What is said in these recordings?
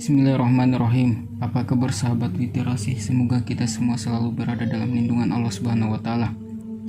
Bismillahirrahmanirrahim. Apa kabar sahabat literasi? Semoga kita semua selalu berada dalam lindungan Allah Subhanahu wa taala.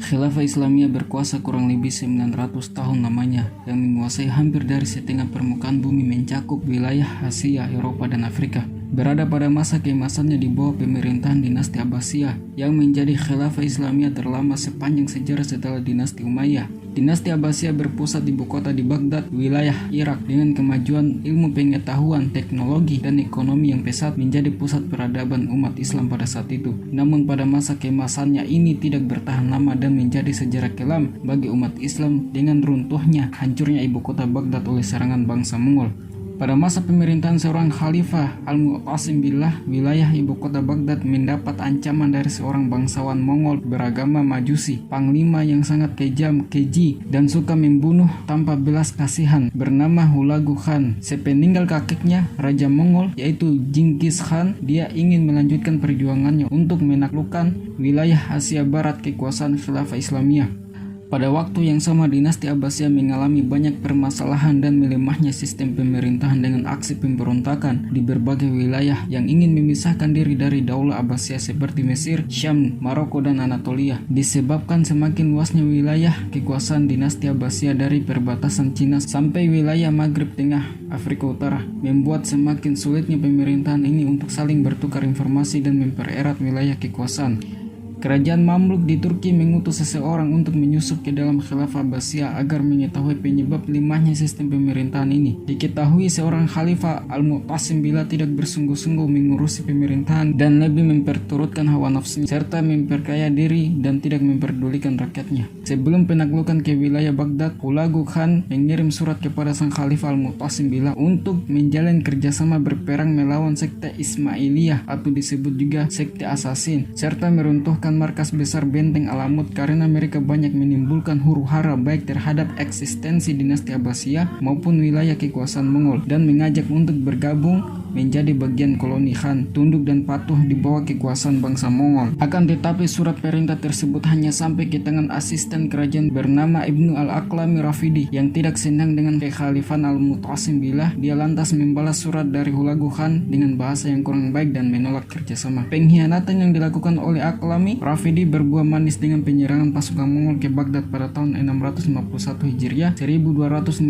Khilafah Islamiyah berkuasa kurang lebih 900 tahun lamanya, yang menguasai hampir dari setengah permukaan bumi, mencakup wilayah Asia, Eropa, dan Afrika. Berada pada masa keemasannya di bawah pemerintahan dinasti Abbasiyah, yang menjadi khilafah Islamiyah terlama sepanjang sejarah setelah dinasti Umayyah. Dinasti Abbasiyah berpusat di ibu kota di Baghdad, wilayah Irak. Dengan kemajuan ilmu pengetahuan, teknologi, dan ekonomi yang pesat, menjadi pusat peradaban umat Islam pada saat itu. Namun pada masa keemasannya ini tidak bertahan lama dan menjadi sejarah kelam bagi umat Islam dengan runtuhnya, hancurnya ibu kota Baghdad oleh serangan bangsa Mongol. Pada masa pemerintahan seorang khalifah Al-Mu'tasim Billah, wilayah ibu kota Baghdad mendapat ancaman dari seorang bangsawan Mongol beragama Majusi, panglima yang sangat kejam, keji, dan suka membunuh tanpa belas kasihan, bernama Hulagu Khan. Sepeninggal kakeknya, Raja Mongol, yaitu Genghis Khan, dia ingin melanjutkan perjuangannya untuk menaklukkan wilayah Asia Barat kekuasaan khilafah Islamiyah. Pada waktu yang sama, dinasti Abbasiyah mengalami banyak permasalahan dan melemahnya sistem pemerintahan dengan aksi pemberontakan di berbagai wilayah yang ingin memisahkan diri dari Daulah Abbasiyah seperti Mesir, Syam, Maroko, dan Anatolia. Disebabkan semakin luasnya wilayah kekuasaan dinasti Abbasiyah dari perbatasan Cina sampai wilayah Maghrib Tengah, Afrika Utara, membuat semakin sulitnya pemerintahan ini untuk saling bertukar informasi dan mempererat wilayah kekuasaan. Kerajaan Mamluk di Turki mengutus seseorang untuk menyusup ke dalam khilafah Abbasiyah agar mengetahui penyebab lemahnya sistem pemerintahan ini. Diketahui seorang khalifah Al-Mu'tasim Billah tidak bersungguh-sungguh mengurusi pemerintahan dan lebih memperturutkan hawa nafsunya serta memperkaya diri dan tidak memperdulikan rakyatnya. Sebelum penaklukan ke wilayah Baghdad, Hulagu Khan mengirim surat kepada sang khalifah Al-Mu'tasim Billah untuk menjalin kerjasama berperang melawan sekte Ismailiyah atau disebut juga sekte Asasin, serta meruntuhkan markas besar benteng Alamut karena mereka banyak menimbulkan huru-hara baik terhadap eksistensi dinasti Abbasiyah maupun wilayah kekuasaan Mongol, dan mengajak untuk bergabung menjadi bagian koloni Khan, tunduk dan patuh di bawah kekuasaan bangsa Mongol. Akan tetapi surat perintah tersebut hanya sampai ke tangan asisten kerajaan bernama Ibnu Al-Aqlami Rafidi yang tidak senang dengan kekhalifan Al-Mu'tasim Billah. Dia lantas membalas surat dari Hulagu Khan dengan bahasa yang kurang baik dan menolak kerjasama. Pengkhianatan yang dilakukan oleh Aqlami Rafidi berbuah manis dengan penyerangan pasukan Mongol ke Baghdad pada tahun 651 Hijriah 1258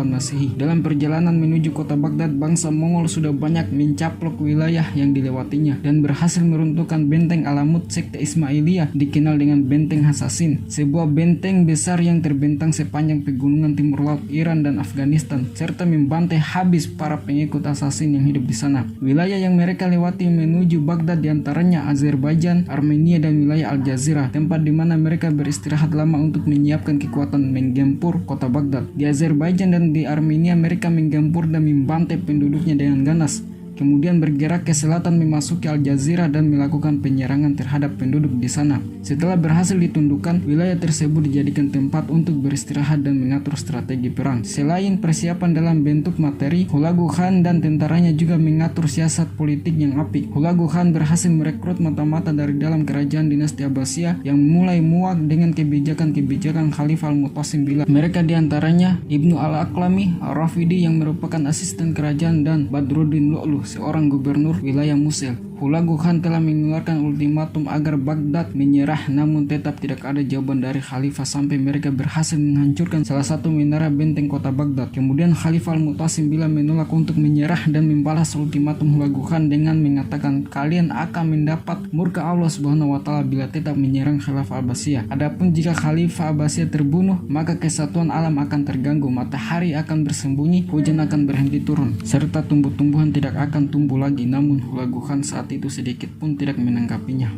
Masehi. Dalam perjalanan menuju kota Baghdad, bangsa Mongol sudah banyak mencaplok wilayah yang dilewatinya dan berhasil meruntuhkan benteng Alamut sekte Ismailiyah dikenal dengan benteng Hasasin, sebuah benteng besar yang terbentang sepanjang pegunungan timur laut Iran dan Afghanistan, serta membantai habis para pengikut Hasasin yang hidup di sana. Wilayah yang mereka lewati menuju Baghdad diantaranya Azerbaijan, Armenia, dan wilayah Al-Jazirah, tempat di mana mereka beristirahat lama untuk menyiapkan kekuatan menggempur kota Baghdad. Di Azerbaijan dan di Armenia mereka menggempur dan membantai penduduknya dengan ganas. Kemudian bergerak ke selatan memasuki Al-Jazirah dan melakukan penyerangan terhadap penduduk di sana. Setelah berhasil ditundukkan, wilayah tersebut dijadikan tempat untuk beristirahat dan mengatur strategi perang. Selain persiapan dalam bentuk materi, Hulagu Khan dan tentaranya juga mengatur siasat politik yang apik. Hulagu Khan berhasil merekrut mata-mata dari dalam kerajaan dinasti Abbasiyah yang mulai muak dengan kebijakan-kebijakan Khalifah Al-Mu'tasim Billah. Mereka diantaranya Ibnu Al-Aqlami Rafidi yang merupakan asisten kerajaan dan Badruddin Lu'lu, seorang gubernur wilayah Mosul. Hulagu Khan telah mengeluarkan ultimatum agar Baghdad menyerah, namun tetap tidak ada jawaban dari khalifah sampai mereka berhasil menghancurkan salah satu menara benteng kota Baghdad. Kemudian Khalifah Al-Mu'tasim Billah menolak untuk menyerah dan membalas ultimatum Hulagu Khan dengan mengatakan, kalian akan mendapat murka Allah Subhanahu wa taala bila tetap menyerang khilafah Abbasiyah. Adapun jika khalifah Abbasiyah terbunuh, maka kesatuan alam akan terganggu, matahari akan bersembunyi, hujan akan berhenti turun, serta tumbuh-tumbuhan tidak akan tumbuh lagi. Namun Hulagu Khan saat itu sedikit pun tidak menanggapinya.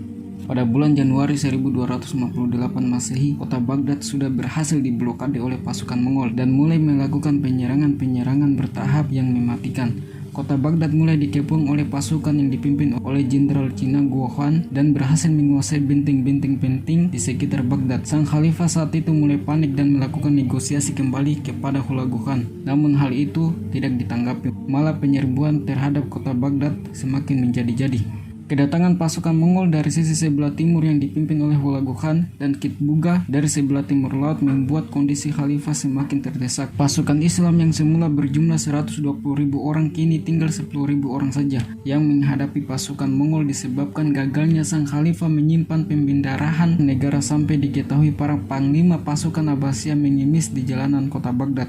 Pada bulan Januari 1258 Masehi, kota Baghdad sudah berhasil diblokade oleh pasukan Mongol dan mulai melakukan penyerangan bertahap yang mematikan. Kota Baghdad mulai dikepung oleh pasukan yang dipimpin oleh Jenderal Cina Guo Huan dan berhasil menguasai benteng-benteng penting di sekitar Baghdad. Sang khalifah saat itu mulai panik dan melakukan negosiasi kembali kepada Hulagu Khan. Namun hal itu tidak ditanggapi. Malah penyerbuan terhadap kota Baghdad semakin menjadi-jadi. Kedatangan pasukan Mongol dari sisi sebelah timur yang dipimpin oleh Hulagu Khan dan Kitbuga dari sebelah timur laut membuat kondisi khalifah semakin terdesak. Pasukan Islam yang semula berjumlah 120.000 orang kini tinggal 10.000 orang saja yang menghadapi pasukan Mongol disebabkan gagalnya sang khalifah menyimpan pembendarahan negara sampai diketahui para panglima pasukan Abbasiyah mengemis di jalanan kota Baghdad.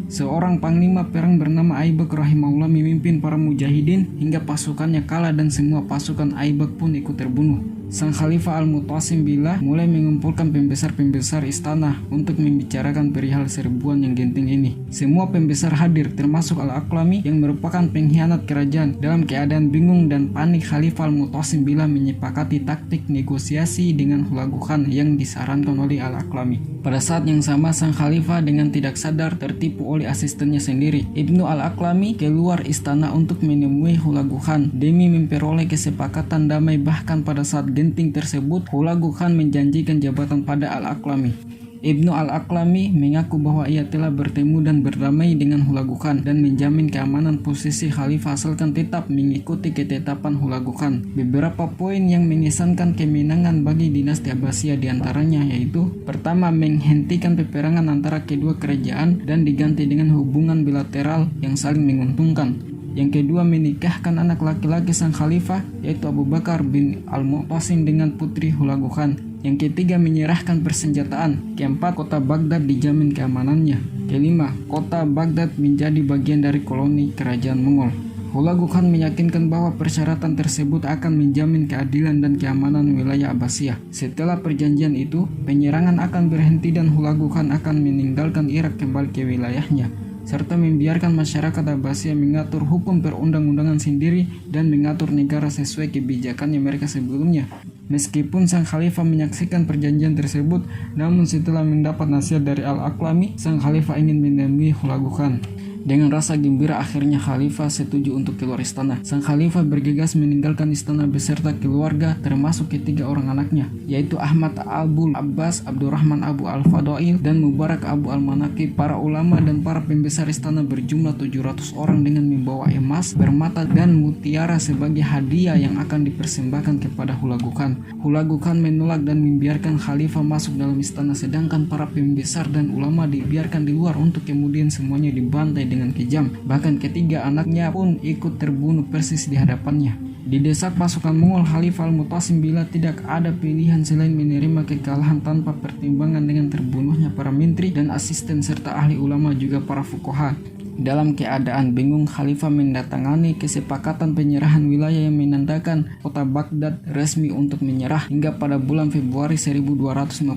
Seorang panglima perang bernama Aibak rahimahullah memimpin para mujahidin hingga pasukannya kalah dan semua pasukan Aibak pun ikut terbunuh. Sang Khalifah Al-Mutasim Billah mulai mengumpulkan pembesar-pembesar istana untuk membicarakan perihal serbuan yang genting ini. Semua pembesar hadir termasuk Al-Aqlami yang merupakan pengkhianat kerajaan. Dalam keadaan bingung dan panik, Khalifah Al-Mutasim Billah menyepakati taktik negosiasi dengan Hulagu Khan yang disarankan oleh Al-Aqlami. Pada saat yang sama, sang Khalifah dengan tidak sadar tertipu oleh asistennya sendiri. Ibnu Al-Aqlami keluar istana untuk menemui Hulagu Khan demi memperoleh kesepakatan damai. Bahkan pada saat genting tersebut, Hulagu Khan menjanjikan jabatan pada Al-Aqlami. Ibnu Al-Aqlami mengaku bahwa ia telah bertemu dan berdamai dengan Hulagu Khan dan menjamin keamanan posisi khalifah asalkan tetap mengikuti ketetapan Hulagu Khan. Beberapa poin yang mengesankan kemenangan bagi dinasti Abbasiyah diantaranya yaitu: pertama, menghentikan peperangan antara kedua kerajaan dan diganti dengan hubungan bilateral yang saling menguntungkan. Yang kedua, menikahkan anak laki-laki sang khalifah yaitu Abu Bakar bin Al-Mu'tasim dengan putri Hulagu Khan. Yang ketiga, menyerahkan persenjataan. Keempat, kota Baghdad dijamin keamanannya. Kelima, kota Baghdad menjadi bagian dari koloni kerajaan Mongol. Hulagu Khan meyakinkan bahwa persyaratan tersebut akan menjamin keadilan dan keamanan wilayah Abbasiyah. Setelah perjanjian itu, penyerangan akan berhenti dan Hulagu Khan akan meninggalkan Irak kembali ke wilayahnya, serta membiarkan masyarakat Abbasiyah mengatur hukum perundang-undangan sendiri dan mengatur negara sesuai kebijakannya mereka sebelumnya. Meskipun sang khalifah menyaksikan perjanjian tersebut, namun setelah mendapat nasihat dari Al-Aqlami, sang khalifah ingin menemui Hulagu Khan. Dengan rasa gembira, akhirnya khalifah setuju untuk keluar istana. Sang khalifah bergegas meninggalkan istana beserta keluarga, termasuk ketiga orang anaknya, yaitu Ahmad Abul Abbas, Abdurrahman Abu Al-Fadail, dan Mubarak Abu Al-Manaqib. Para ulama dan para pembesar istana berjumlah 700 orang dengan membawa emas, permata, dan mutiara sebagai hadiah yang akan dipersembahkan kepada Hulagu Khan. Hulagu Khan menolak dan membiarkan khalifah masuk dalam istana, sedangkan para pembesar dan ulama dibiarkan di luar untuk kemudian semuanya dibantai dengan kejam. Bahkan ketiga anaknya pun ikut terbunuh persis di hadapannya. Didesak pasukan Mongol, Khalifah Al-Mutasim Billah tidak ada pilihan selain menerima kekalahan tanpa pertimbangan dengan terbunuhnya para menteri dan asisten serta ahli ulama juga para fuqaha. Dalam keadaan bingung, Khalifah mendatangani kesepakatan penyerahan wilayah yang menandakan kota Baghdad resmi untuk menyerah. Hingga pada bulan Februari 1258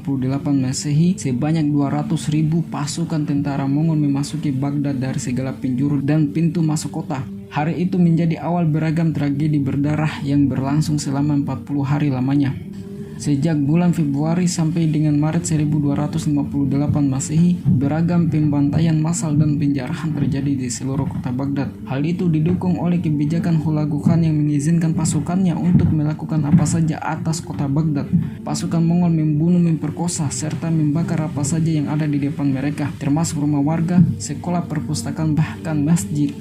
Masehi, sebanyak 200.000 pasukan tentara Mongol memasuki Baghdad dari segala penjuru dan pintu masuk kota. Hari itu menjadi awal beragam tragedi berdarah yang berlangsung selama 40 hari lamanya. Sejak bulan Februari sampai dengan Maret 1258 Masehi, beragam pembantaian massal dan penjarahan terjadi di seluruh kota Baghdad. Hal itu didukung oleh kebijakan Hulagu Khan yang mengizinkan pasukannya untuk melakukan apa saja atas kota Baghdad. Pasukan Mongol membunuh, memperkosa, serta membakar apa saja yang ada di depan mereka, termasuk rumah warga, sekolah, perpustakaan, bahkan masjid.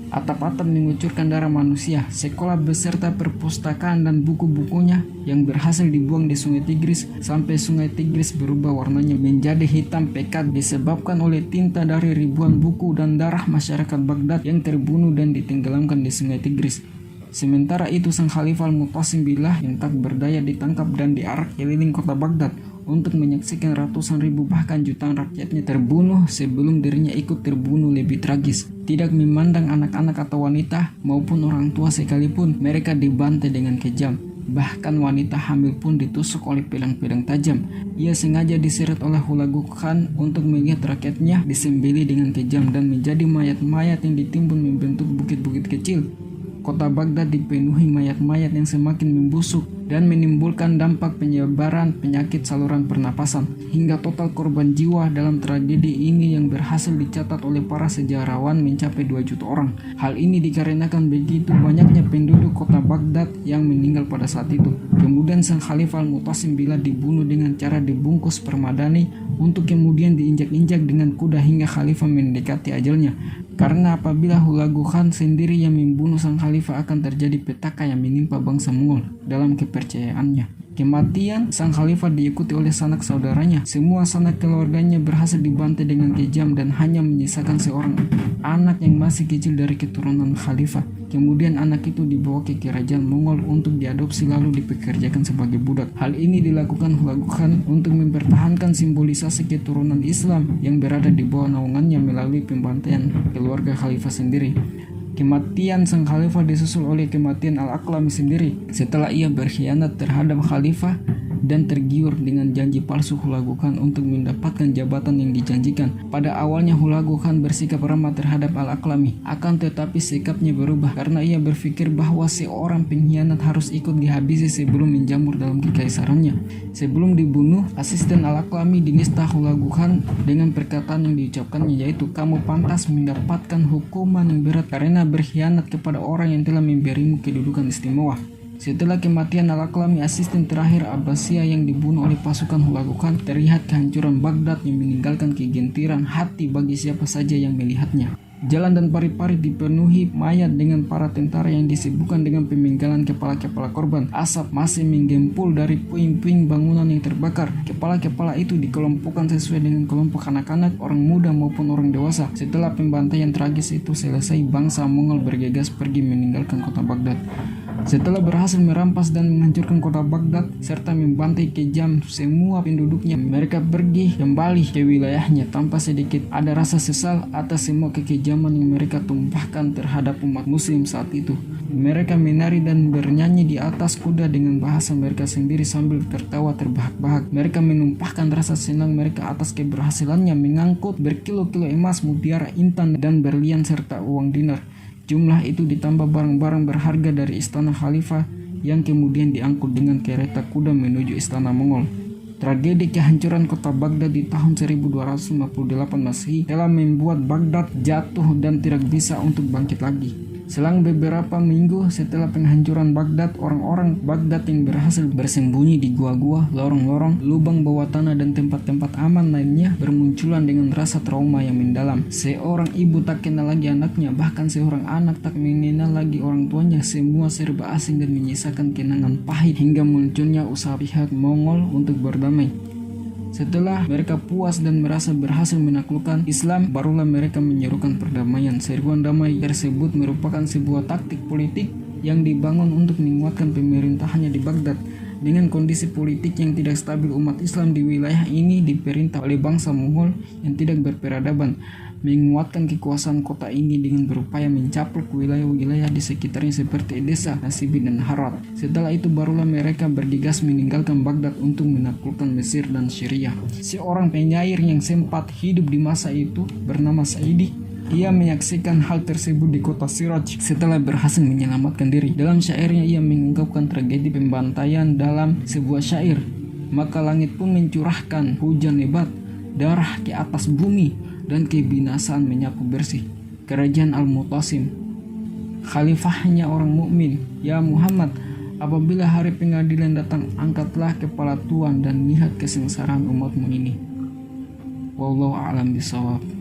Atap-atap mengucurkan darah manusia. Sekolah beserta perpustakaan dan buku-bukunya yang berhasil dibuang di Sungai Tigris sampai Sungai Tigris berubah warnanya menjadi hitam pekat disebabkan oleh tinta dari ribuan buku dan darah masyarakat Baghdad yang terbunuh dan ditenggelamkan di Sungai Tigris. Sementara itu, sang Khalifah Al-Mutasim Billah yang tak berdaya ditangkap dan diarak keliling kota Baghdad untuk menyaksikan ratusan ribu bahkan jutaan rakyatnya terbunuh sebelum dirinya ikut terbunuh. Lebih tragis, tidak memandang anak-anak atau wanita maupun orang tua sekalipun, mereka dibantai dengan kejam. Bahkan wanita hamil pun ditusuk oleh pedang-pedang tajam. Ia sengaja diseret oleh Hulagu Khan untuk melihat rakyatnya disembelih dengan kejam dan menjadi mayat-mayat yang ditimbun membentuk bukit-bukit kecil. Kota Baghdad dipenuhi mayat-mayat yang semakin membusuk dan menimbulkan dampak penyebaran penyakit saluran pernapasan. Hingga total korban jiwa dalam tragedi ini yang berhasil dicatat oleh para sejarawan mencapai 2 juta orang. Hal ini dikarenakan begitu banyaknya penduduk kota Baghdad yang meninggal pada saat itu. Kemudian sang Khalifah Al-Mu'tasim bila dibunuh dengan cara dibungkus permadani untuk kemudian diinjak-injak dengan kuda hingga Khalifah mendekati ajalnya. Karena apabila Hulagu Khan sendiri yang membunuh sang Khalifah akan terjadi petaka yang menimpa bangsa Mongol dalam kepercayaannya. Kematian sang Khalifah diikuti oleh sanak saudaranya. Semua sanak keluarganya berhasil dibantai dengan kejam dan hanya menyisakan seorang anak yang masih kecil dari keturunan Khalifah. Kemudian anak itu dibawa ke kerajaan Mongol untuk diadopsi lalu dipekerjakan sebagai budak. Hal ini dilakukan Hulagu Khan untuk mempertahankan simbolisasi keturunan Islam yang berada di bawah naungannya melalui pembantaian keluarga Khalifah sendiri. Kematian sang Khalifah disusul oleh kematian Al-Aqlami sendiri setelah ia berkhianat terhadap Khalifah dan tergiur dengan janji palsu Hulagu Khan untuk mendapatkan jabatan yang dijanjikan. Pada awalnya Hulagu Khan bersikap ramah terhadap Al-Aqlami, akan tetapi sikapnya berubah karena ia berpikir bahwa seorang pengkhianat harus ikut dihabisi sebelum menjamur dalam kekaisarannya. Sebelum dibunuh, asisten Al-Aqlami dinista Hulagu Khan dengan perkataan yang diucapkannya, yaitu kamu pantas mendapatkan hukuman yang berat karena berkhianat kepada orang yang telah memberimu kedudukan istimewa. Setelah kematian Al-Aqlami, asisten terakhir Abbasiyah yang dibunuh oleh pasukan Hulagu Khan, terlihat kehancuran Baghdad yang meninggalkan kegentiran hati bagi siapa saja yang melihatnya. Jalan dan pari-pari dipenuhi mayat dengan para tentara yang disibukkan dengan pemenggalan kepala-kepala korban. Asap masih menggempul dari puing-puing bangunan yang terbakar. Kepala-kepala itu dikelompokkan sesuai dengan kelompok anak-anak, orang muda maupun orang dewasa. Setelah pembantaian tragis itu selesai, bangsa Mongol bergegas pergi meninggalkan kota Baghdad. Setelah berhasil merampas dan menghancurkan kota Baghdad serta membantai kejam semua penduduknya, mereka pergi kembali ke wilayahnya tanpa sedikit ada rasa sesal atas semua kekejaman yang mereka tumpahkan terhadap umat muslim saat itu. Mereka menari dan bernyanyi di atas kuda dengan bahasa mereka sendiri sambil tertawa terbahak-bahak. Mereka menumpahkan rasa senang mereka atas keberhasilannya mengangkut berkilo-kilo emas, mutiara, intan, dan berlian serta uang dinar. Jumlah itu ditambah barang-barang berharga dari istana Khalifah yang kemudian diangkut dengan kereta kuda menuju istana Mongol. Tragedi kehancuran kota Baghdad di tahun 1258 Masehi telah membuat Baghdad jatuh dan tidak bisa untuk bangkit lagi. Selang beberapa minggu setelah penghancuran Baghdad, orang-orang Baghdad yang berhasil bersembunyi di gua-gua, lorong-lorong, lubang bawah tanah dan tempat-tempat aman lainnya bermunculan dengan rasa trauma yang mendalam. Seorang ibu tak kenal lagi anaknya, bahkan seorang anak tak mengenal lagi orang tuanya. Semua serba asing dan menyisakan kenangan pahit hingga munculnya usaha pihak Mongol untuk berdamai. Setelah mereka puas dan merasa berhasil menaklukkan Islam, barulah mereka menyerukan perdamaian. Seruan damai tersebut merupakan sebuah taktik politik yang dibangun untuk menguatkan pemerintahannya di Baghdad. Dengan kondisi politik yang tidak stabil, umat Islam di wilayah ini diperintah oleh bangsa Mongol yang tidak berperadaban menguatkan kekuasaan kota ini dengan berupaya mencaplok wilayah-wilayah di sekitarnya seperti Edessa, Nasibi, dan Harat. Setelah itu barulah mereka bergegas meninggalkan Baghdad untuk menaklukkan Mesir dan Syria. Seorang penyair yang sempat hidup di masa itu bernama Saidi, ia menyaksikan hal tersebut di kota Siraj setelah berhasil menyelamatkan diri. Dalam syairnya ia mengungkapkan tragedi pembantaian dalam sebuah syair. Maka langit pun mencurahkan hujan lebat, darah ke atas bumi, dan kebinasaan menyapu bersih kerajaan Al-Mu'tasim, khalifahnya orang mukmin. Ya Muhammad, apabila hari pengadilan datang, angkatlah kepala Tuhan dan lihat kesengsaraan umatmu ini. Wallahu a'lam bishawab.